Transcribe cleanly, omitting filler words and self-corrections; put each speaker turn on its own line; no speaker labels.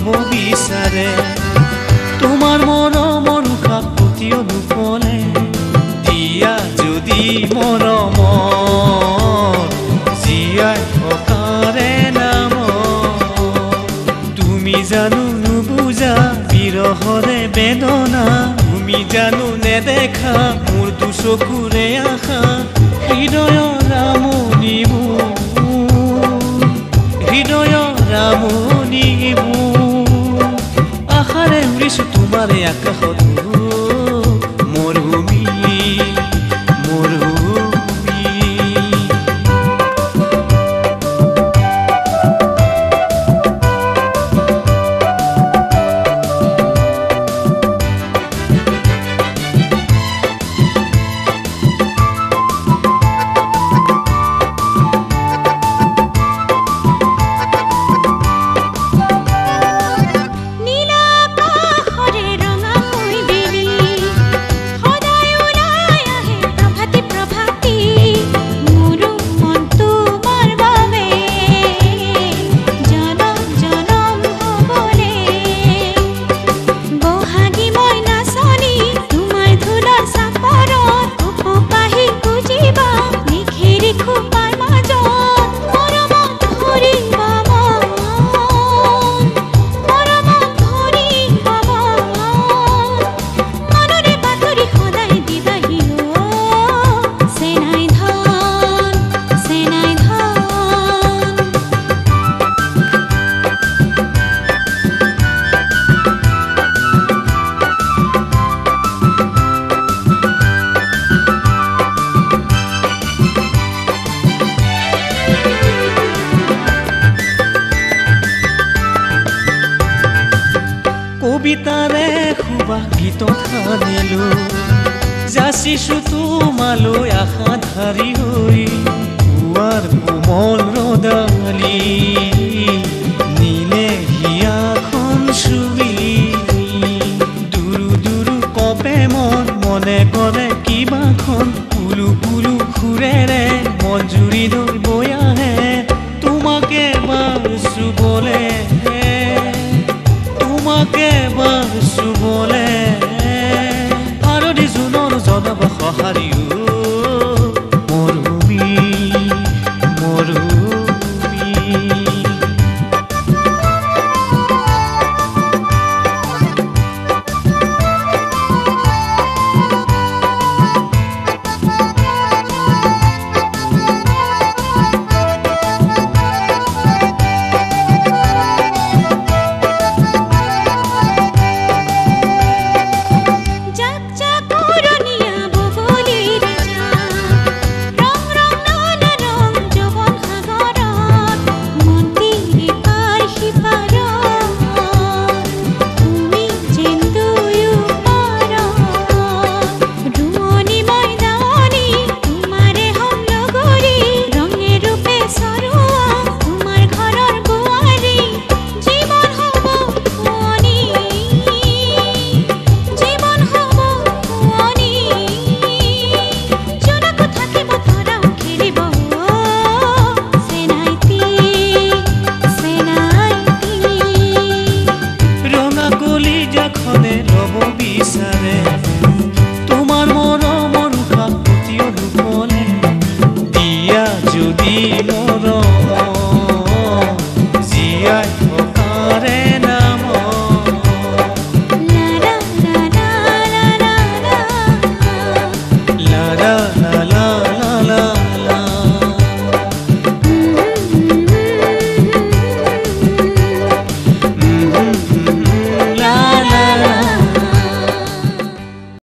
ল'ব বিচাৰে তোমাৰ মৰমৰ উশাহ প্ৰতিও নুফলে দিয়া যদি মৰম জীয়াই থকাৰে নাম তুমি জানো নুবুজা বিৰহৰে বেদনা তুমি জানো নেদেখা মোৰ দুচকুৰে আশা হৃদয়ৰ ৰামনিবোৰ আশাৰে উৰিছো তোমাৰে আকাশত মৰুভূমি কবিতাৰে খুবা গীতত সানিলো যাচিছো তোমালৈ আশা ধাৰি হৈ পুৱাৰ কোমল ৰদালি নীলে হিয়াখন চুবি দুৰু দুৰু কপে মনে কৰে কিবাখন কুলু কুলু সুৰেৰে মঞ্জুৰি লৈ বৈ আহে তোমাকে এবাৰ চুবলে চুবলে আৰদি জোনৰ জনব সঁহাৰিও ল'ব বিচাৰে